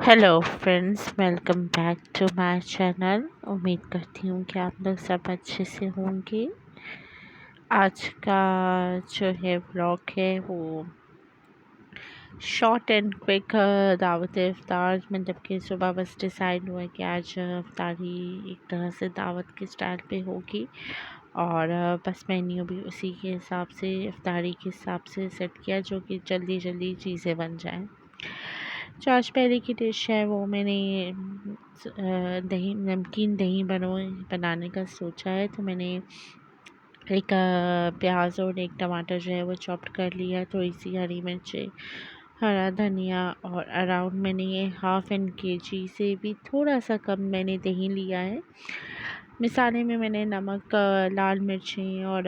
Hello friends, welcome back to my channel. उम्मीद करती हूँ कि आप लोग सब अच्छे से होंगे। आज का जो है व्लॉग है वो शॉर्ट एंड क्विक दावत इफ्तार, मतलब कि सुबह बस डिसाइड हुआ कि आज इफ्तारी एक तरह से दावत के स्टाइल पे होगी और बस मेन्यू भी उसी के हिसाब से इफ्तारी के हिसाब से सेट किया जो कि जल्दी जल्दी चीज़ें बन जाएं। जो आज पहले की डिश है वो मैंने दही नमकीन दही बनाने का सोचा है। तो मैंने एक प्याज और एक टमाटर जो है वो चॉप्ड कर लिया, थोड़ी सी हरी मिर्चें, हरा धनिया और अराउंड मैंने ये हाफ एन केजी से भी थोड़ा सा कम मैंने दही लिया है। मिसाले में मैंने नमक, लाल मिर्चें और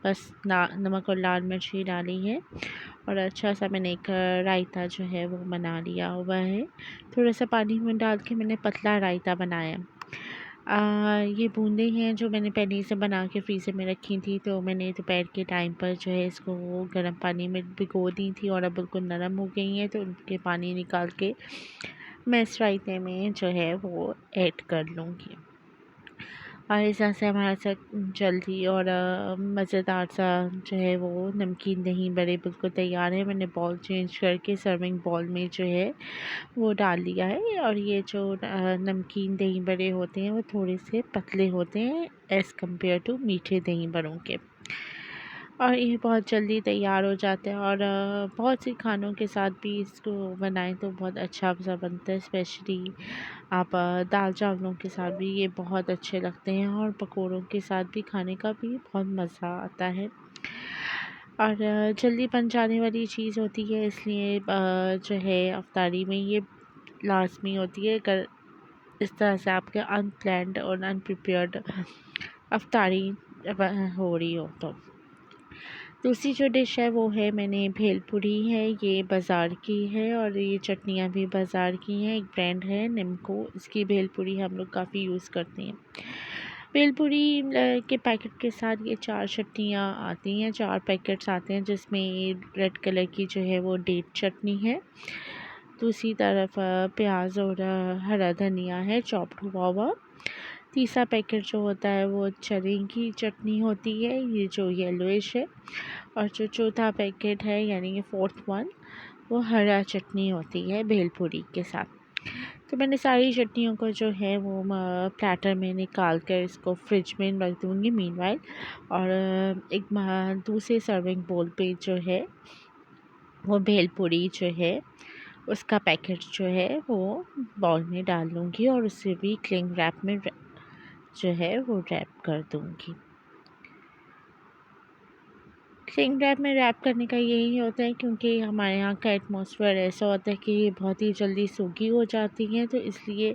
बस नमक और लाल मिर्च ही डाली है और अच्छा सा मैंने एक रायता जो है वो बना लिया हुआ है। थोड़ा सा पानी में डाल के मैंने पतला रायता बनाया। ये बूंदे हैं जो मैंने पहले से बना के फ्रीज़र में रखी थी, तो मैंने दोपहर के टाइम पर जो है इसको गर्म पानी में भिगो दी थी और अब बिल्कुल नरम हो गई हैं, तो उनके पानी निकाल के मैं इस रायते में जो है वो ऐड कर लूँगी और इस तरह से हमारा सा जल्दी और मज़ेदार सा जो है वो नमकीन दही बड़े बिल्कुल तैयार है। मैंने बॉल चेंज करके सर्विंग बॉल में जो है वो डाल दिया है और ये जो नमकीन दही बड़े होते हैं वो थोड़े से पतले होते हैं एज़ कम्पेयर टू मीठे दही बड़ों के, और ये बहुत जल्दी तैयार हो जाते हैं और बहुत सी खानों के साथ भी इसको बनाएं तो बहुत अच्छा सा बनता है। स्पेशली आप दाल चावलों के साथ भी ये बहुत अच्छे लगते हैं और पकौड़ों के साथ भी खाने का भी बहुत मज़ा आता है और जल्दी बन जाने वाली चीज़ होती है, इसलिए जो है अफ्तारी में ये लाज़मी होती है। अगर इस तरह से आपके अनप्लान्ड और अनप्रिपेयर्ड अफ्तारी हो रही हो तो दूसरी जो डिश है वो है मैंने भेलपुरी है, ये बाज़ार की है और ये चटनियाँ भी बाज़ार की हैं। एक ब्रांड है निम्को, इसकी भेलपुरी हम लोग काफ़ी यूज़ करते हैं। भेलपुरी के पैकेट के साथ ये 4 चटनियाँ आती हैं, 4 पैकेट्स आते हैं जिसमें रेड कलर की जो है वो डेट चटनी है, दूसरी तरफ प्याज और हरा धनिया है चॉप्ड हुआ हुआ, तीसरा पैकेट जो होता है वो चने की चटनी होती है, ये जो येलोइश है, और जो चौथा पैकेट है यानी कि फोर्थ वन वो हरा चटनी होती है भेलपुरी के साथ। तो मैंने सारी चटनियों को जो है वो प्लेटर में निकाल कर इसको फ्रिज में रख दूँगी मीनवाइल, और एक दूसरे सर्विंग बोल पे जो है वो भेलपुरी जो है उसका पैकेट जो है वो बाउल में डाल लूँगी और उसे भी क्लिंग रैप में जो है वो रैप कर दूँगी। क्लिंग रैप में रैप करने का यही होता है क्योंकि हमारे यहाँ का एटमॉस्फेयर ऐसा होता है कि ये बहुत ही जल्दी सूखी हो जाती हैं, तो इसलिए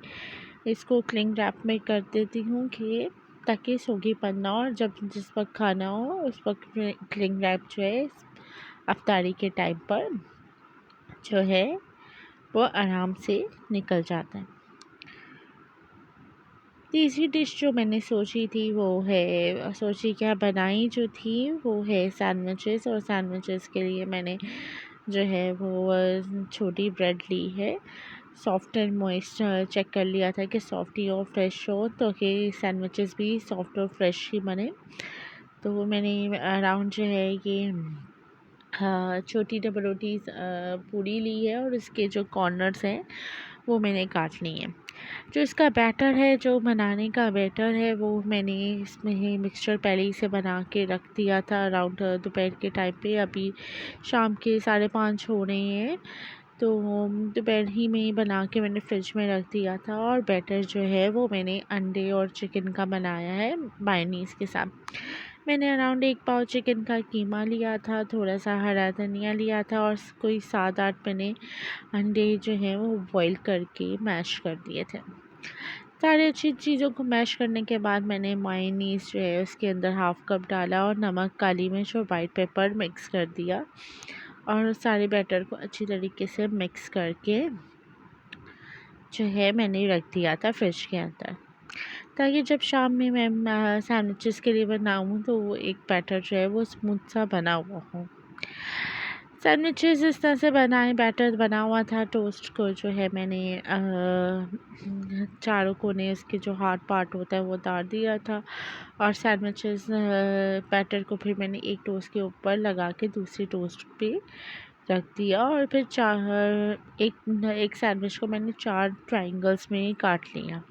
इसको क्लिंग रैप में कर देती हूँ कि ताकि सूखीपन ना हो और जब जिस वक्त खाना हो उस वक्त क्लिंग रैप जो है अफ्तारी के टाइम पर जो है वो आराम से निकल जाता है। तीसरी डिश जो मैंने सोची थी वो है सोची क्या बनाई जो थी वो है सैंडविचेस, और सैंडविचेस के लिए मैंने जो है वो छोटी ब्रेड ली है, सॉफ्ट एंड मॉइस्ट चेक कर लिया था कि सॉफ्ट ही और फ्रेश हो तो कि सैंडविचेस भी सॉफ्ट और फ्रेश ही बने। तो मैंने अराउंड जो है ये छोटी डबल रोटी पूरी ली है और इसके जो कॉर्नर्स हैं वो मैंने काट लिए हैं। जो इसका बैटर है, जो बनाने का बैटर है, वो मैंने इसमें मिक्सचर पहले ही से बना के रख दिया था अराउंड दोपहर के टाइम पे। अभी शाम के 5:30 हो रहे हैं, तो दोपहर ही में ही बना के मैंने फ्रिज में रख दिया था और बैटर जो है वो मैंने अंडे और चिकन का बनाया है मायोनीज़ के साथ। मैंने अराउंड 1 पाव चिकन का कीमा लिया था, थोड़ा सा हरा धनिया लिया था और कोई 7-8 मैंने अंडे जो हैं वो बॉईल करके मैश कर दिए थे। सारी अच्छी चीज़ों को मैश करने के बाद मैंने मायोनीज़ जो है उसके अंदर हाफ़ कप डाला और नमक, काली मिर्च और वाइट पेपर मिक्स कर दिया और सारे बैटर को अच्छी तरीके से मिक्स करके जो है मैंने रख दिया था फ्रिज के अंदर, ताकि जब शाम में मैं सैंडविचेस के लिए बनाऊँ तो वो एक बैटर जो है वो स्मूथ सा बना हुआ हो। सैंडविचेस इस तरह से बनाए, बैटर बना हुआ था। टोस्ट को जो है मैंने चारों कोने इसके जो हार्ड पार्ट होता है वो उतार दिया था, और सैंडविचेस बैटर को फिर मैंने एक टोस्ट के ऊपर लगा के दूसरी टोस्ट पे रख दिया, और फिर एक सैंडविच को मैंने 4 ट्रायंगल्स में काट लिया।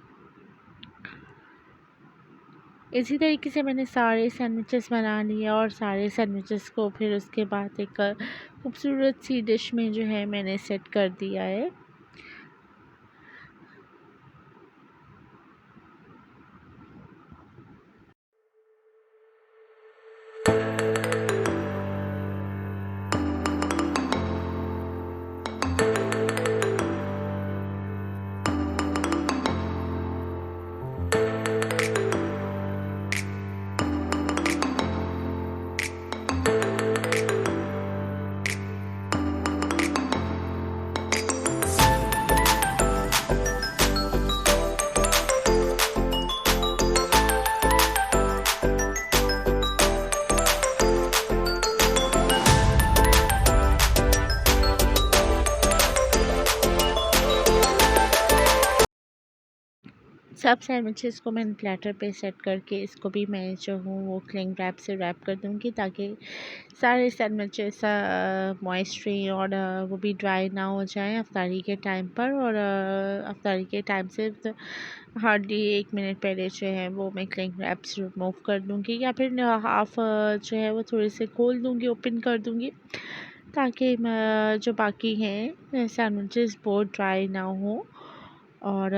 इसी तरीके से मैंने सारे सैंडविचेस बना लिए, और सारे सैंडविचेस को फिर उसके बाद एक खूबसूरत सी डिश में जो है मैंने सेट कर दिया है। सब सैंडविचेस को मैंने प्लेटर पे सेट करके इसको भी मैं जो हूँ वो क्लिंग रैप से रैप कर दूँगी, ताकि सारे सैंडविचेस मॉइस्ट रहें, और वो भी ड्राई ना हो जाएं अफ्तारी के टाइम पर। और अफ्तारी के टाइम से हार्डली 1 मिनट पहले जो है वो मैं क्लिंग रैप से रिमूव कर दूँगी, या फिर हाफ जो है वो थोड़े से खोल दूँगी, ओपन कर दूँगी, ताकि जो बाकी हैं सैंडविचेस बहुत ड्राई ना हो और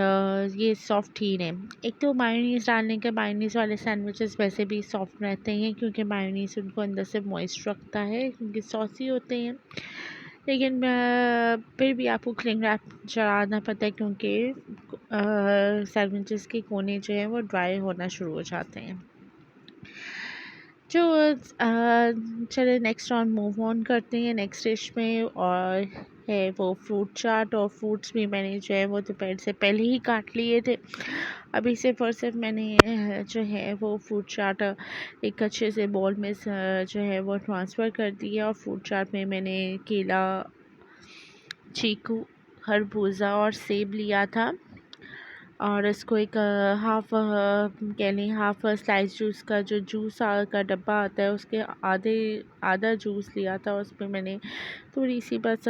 ये सॉफ्ट ही रहें। एक तो मायोनीज़ डालने के, मायोनीज़ वाले सैंडविचेस वैसे भी सॉफ्ट रहते हैं, क्योंकि मायोनीज़ उनको अंदर से मॉइस्ट रखता है, क्योंकि सॉसी होते हैं। लेकिन फिर भी आपको क्लिंग रैप चढ़ाना पड़ता है, क्योंकि सैंडविचेस के कोने जो हैं वो ड्राई होना शुरू हो जाते हैं। जो चलिए नेक्स्ट ऑन मूव ऑन करते हैं नेक्स्ट डिश में, और है वो फ्रूट चाट। और फ्रूट्स भी मैंने जो है वो दोपहर से पहले ही काट लिए थे। अभी सिर्फ और सिर्फ मैंने जो है वो फ्रूट चाट एक अच्छे से बॉल में जो है वो ट्रांसफ़र कर दिया। और फ्रूट चाट में मैंने केला, चीकू, खरबूजा और सेब लिया था, और इसको एक कह लें हाफ़ स्लाइस जूस का जो जूस का डब्बा आता है उसके आधा जूस लिया था। उसमें मैंने थोड़ी सी बस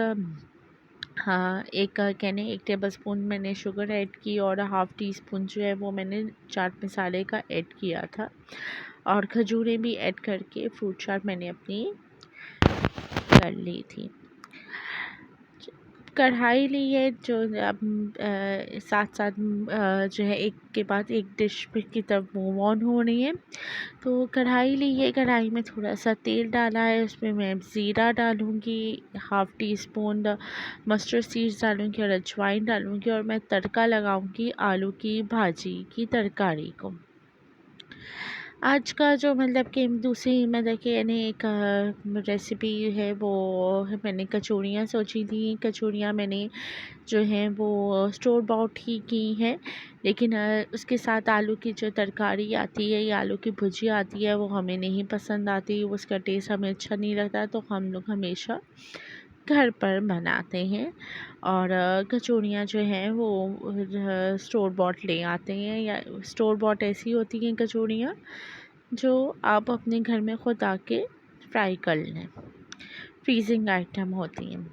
हाँ एक कहने 1 टेबल स्पून मैंने शुगर ऐड की, और हाफ़ टी स्पून जो है वो मैंने चाट मसाले का ऐड किया था, और खजूरें भी ऐड करके फ्रूट चाट मैंने अपनी कर ली थी। कढ़ाई ली है जो अब साथ साथ जो है एक के बाद एक डिश की तरफ मूव ऑन हो रही है। तो कढ़ाई ली है, कढ़ाई में थोड़ा सा तेल डाला है, उसमें मैं ज़ीरा डालूँगी, half tea spoon mustard seeds डालूँगी और अजवाइन डालूँगी, और मैं तड़का लगाऊँगी आलू की भाजी की तरकारी को। आज का जो मतलब कि दूसरी मतलब कि यानी एक रेसिपी है वो मैंने कचौड़ियाँ सोची थी। कचौड़ियाँ मैंने जो हैं वो स्टोर बॉट ही की हैं, लेकिन उसके साथ आलू की जो तरकारी आती है या आलू की भुजिया आती है वो हमें नहीं पसंद आती, उसका टेस्ट हमें अच्छा नहीं लगता, तो हम लोग हमेशा घर पर बनाते हैं। और कचौड़ियाँ जो हैं वो स्टोर बॉट ले आते हैं, या स्टोर बॉट ऐसी होती हैं कचौड़ियाँ जो आप अपने घर में ख़ुद आके फ्राई कर लें, फ्रीजिंग आइटम होती हैं।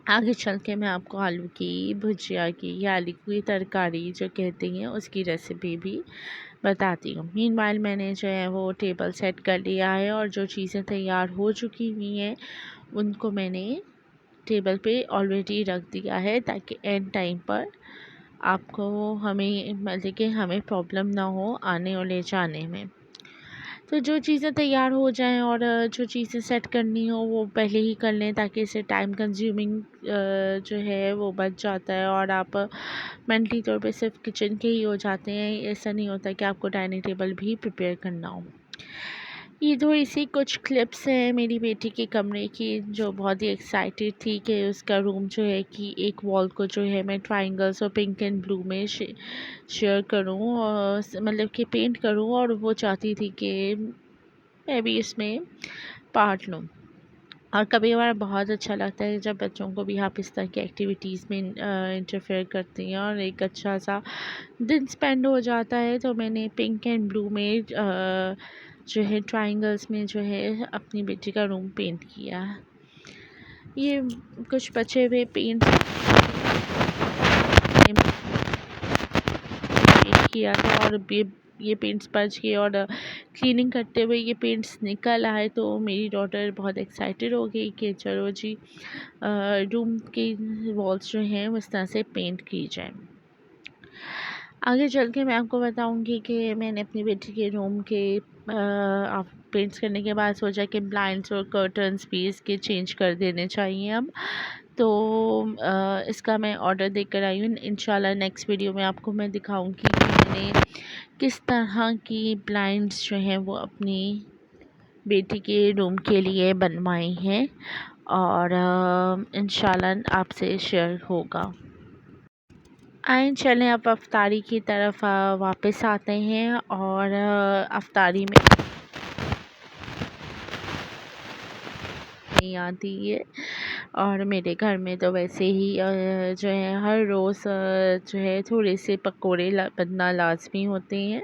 आगे चल के मैं आपको आलू की भुजिया की या आलू की तरकारी जो कहते हैं उसकी रेसिपी भी बताती हूँ। मीनवाइल मैंने जो है वो टेबल सेट कर लिया है, और जो चीज़ें तैयार हो चुकी हुई हैं उनको मैंने टेबल पे ऑलरेडी रख दिया है, ताकि एंड टाइम पर आपको हमें मतलब कि हमें प्रॉब्लम ना हो आने और ले जाने में। तो जो चीज़ें तैयार हो जाएं और जो चीज़ें सेट करनी हो वो पहले ही कर लें, ताकि इससे टाइम कंज्यूमिंग जो है वो बच जाता है, और आप मेंटली तौर पे सिर्फ किचन के ही हो जाते हैं। ऐसा नहीं होता कि आपको डाइनिंग टेबल भी प्रिपेयर करना हो। ये थोड़ी सी कुछ क्लिप्स हैं मेरी बेटी के कमरे की, जो बहुत ही एक्साइटेड थी कि उसका रूम जो है कि एक वॉल को जो है मैं ट्रायंगल्स और पिंक एंड ब्लू में शेयर करूं, और मतलब कि पेंट करूं, और वो चाहती थी कि मैं भी इसमें पार्ट लूं। और कभी कभार बहुत अच्छा लगता है जब बच्चों को भी आप इस तरह की एक्टिविटीज़ में इंटरफेयर करती हैं और एक अच्छा सा दिन स्पेंड हो जाता है। तो मैंने पिंक एंड ब्लू में जो है ट्रायंगल्स में जो है अपनी बेटी का रूम पेंट किया। ये कुछ बचे हुए पेंट किया था और ये पेंट्स बच गए और क्लीनिंग करते हुए ये पेंट्स निकल आए तो मेरी डॉटर बहुत एक्साइटेड हो गई कि चलो जी रूम के वॉल्स जो हैं उस तरह से पेंट की जाए। आगे चल के मैं आपको बताऊंगी कि मैंने अपनी बेटी के रूम के पेंट्स करने के बाद सोचा कि ब्लाइंड्स और कर्टन्स भी इसके चेंज कर देने चाहिए अब। तो इसका मैं ऑर्डर देकर आई हूँ। इंशाल्लाह नेक्स्ट वीडियो में आपको मैं दिखाऊंगी कि मैंने किस तरह की ब्लाइंड्स जो हैं वो अपनी बेटी के रूम के लिए बनवाई हैं और इंशाल्लाह आपसे शेयर होगा। आए चलें अब अफ्तारी की तरफ वापस आते हैं और अफ्तारी में नहीं आती है और मेरे घर में तो वैसे ही जो है हर रोज़ जो है थोड़े से पकोड़े बनना लाजमी होते हैं।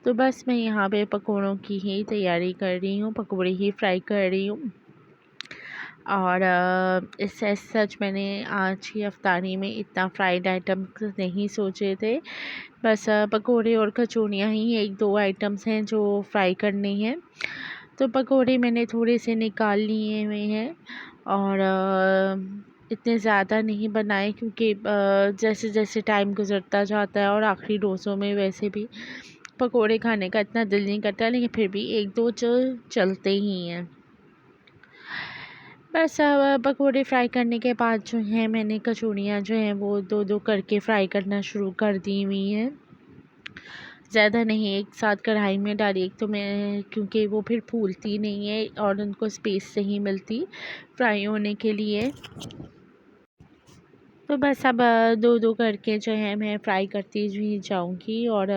तो बस मैं यहाँ पे पकोड़ों की ही तैयारी कर रही हूँ, पकोड़े ही फ्राई कर रही हूँ। और इससे सच मैंने आज की अफ्तारी में इतना फ्राइड आइटम नहीं सोचे थे। बस पकोड़े और कचौड़ियाँ ही एक दो आइटम्स हैं जो फ्राई करने हैं। तो पकोड़े मैंने थोड़े से निकाल लिए हुए हैं और इतने ज़्यादा नहीं बनाए क्योंकि जैसे जैसे टाइम गुज़रता जाता है और आखिरी डोसों में वैसे भी पकोड़े खाने का इतना दिल नहीं करता, लेकिन फिर भी एक दो चलते ही हैं। बस पकोड़े फ्राई करने के बाद जो है मैंने कचौड़ियाँ जो हैं वो दो दो करके फ्राई करना शुरू कर दी हुई हैं। ज़्यादा नहीं, एक साथ कढ़ाई में डाली, एक तो मैं क्योंकि वो फिर फूलती नहीं है और उनको स्पेस नहीं मिलती फ्राई होने के लिए। तो बस अब दो दो करके जो है मैं फ्राई करती हुई जाऊंगी और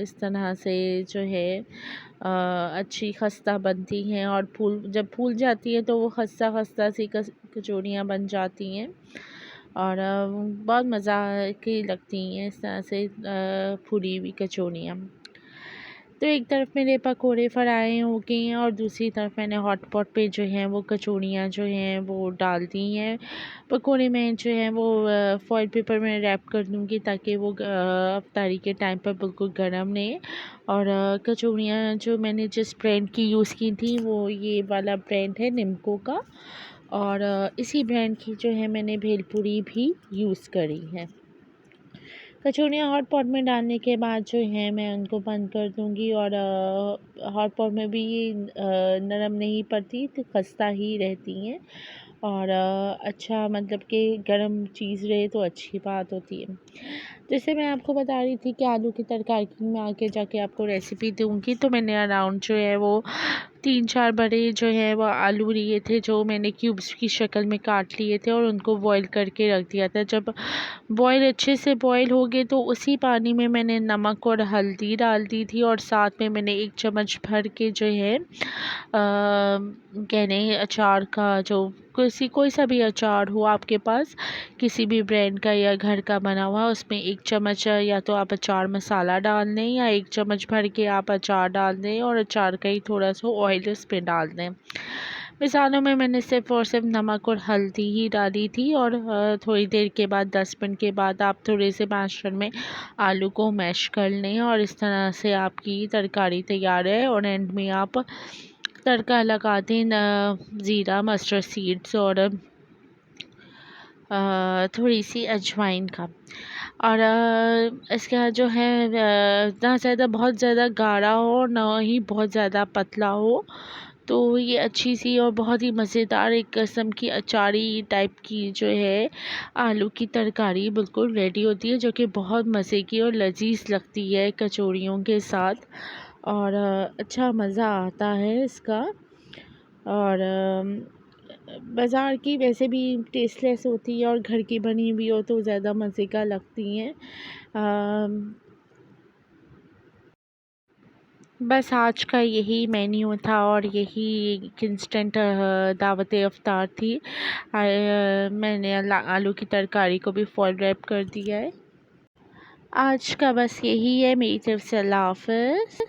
इस तरह से जो है अच्छी खस्ता बनती हैं और जब फूल जाती है तो वो खस्ता खस्ता सी कचौड़ियाँ बन जाती हैं और बहुत मज़ा की लगती हैं इस तरह से फूली हुई कचौड़ियाँ। तो एक तरफ मेरे पकोड़े फ्राई हो गए हैं और दूसरी तरफ मैंने हॉट पॉट पे जो है वो कचौड़ियाँ जो हैं वो डाल दी हैं। पकोड़े में जो है वो फॉइल पेपर में रैप कर दूँगी ताकि वो अफ्तारी के टाइम पर बिल्कुल गर्म रहे। और कचौड़ियाँ जो मैंने जिस ब्रांड की यूज़ की थी वो ये वाला ब्रांड है निम्को का और इसी ब्रांड की जो है मैंने भेलपुरी भी यूज़ करी है। कचौड़ियाँ हॉट पॉट में डालने के बाद जो है मैं उनको बंद कर दूँगी और हॉट पॉट में भी ये नरम नहीं पड़ती तो खस्ता ही रहती हैं और अच्छा मतलब कि गर्म चीज़ रहे तो अच्छी बात होती है। जैसे मैं आपको बता रही थी कि आलू की तरकारी की मैं आगे जाके आपको रेसिपी दूँगी, तो मैंने अराउंड जो है वो 3-4 बड़े जो है वो आलू लिए थे जो मैंने क्यूब्स की शक्ल में काट लिए थे और उनको बॉईल करके रख दिया था। जब बॉईल अच्छे से बॉईल हो गए तो उसी पानी में मैंने नमक और हल्दी डाल दी थी और साथ में मैंने 1 चम्मच भर के जो है कहने अचार का जो कोई सा भी अचार हो आपके पास किसी भी ब्रांड का या घर का बना हुआ उसमें 1 चम्मच या तो आप अचार मसाला डाल दें या 1 चम्मच भर के आप अचार डाल दें और अचार का ही थोड़ा सा ऑयल उस पर डाल दें। मिसालों में मैंने सिर्फ़ और सिर्फ नमक और हल्दी ही डाली थी और थोड़ी देर के बाद 10 मिनट के बाद आप थोड़े से मैशर में आलू को मैश कर लें और इस तरह से आपकी तरकारी तैयार है। और एंड में आप तड़का लगा दें ज़ीरा मस्टर्ड सीड्स और थोड़ी सी अजवाइन का। और इसका जो है ना ज़्यादा बहुत ज़्यादा गाढ़ा हो ना ही बहुत ज़्यादा पतला हो, तो ये अच्छी सी और बहुत ही मज़ेदार एक किस्म की अचारी टाइप की जो है आलू की तरकारी बिल्कुल रेडी होती है, जो कि बहुत मज़े की और लजीज लगती है कचौड़ियों के साथ और अच्छा मज़ा आता है इसका। और बाज़ार की वैसे भी टेस्टलेस होती है और घर की बनी हुई हो तो ज़्यादा मज़े का लगती हैं। बस आज का यही मेन्यू था और यही इंस्टेंट दावत इफ्तार थी। मैंने आलू की तरकारी को भी फॉil रैप कर दिया है। आज का बस यही है। मेरी तरफ से अल्लाह हाफ़िज़।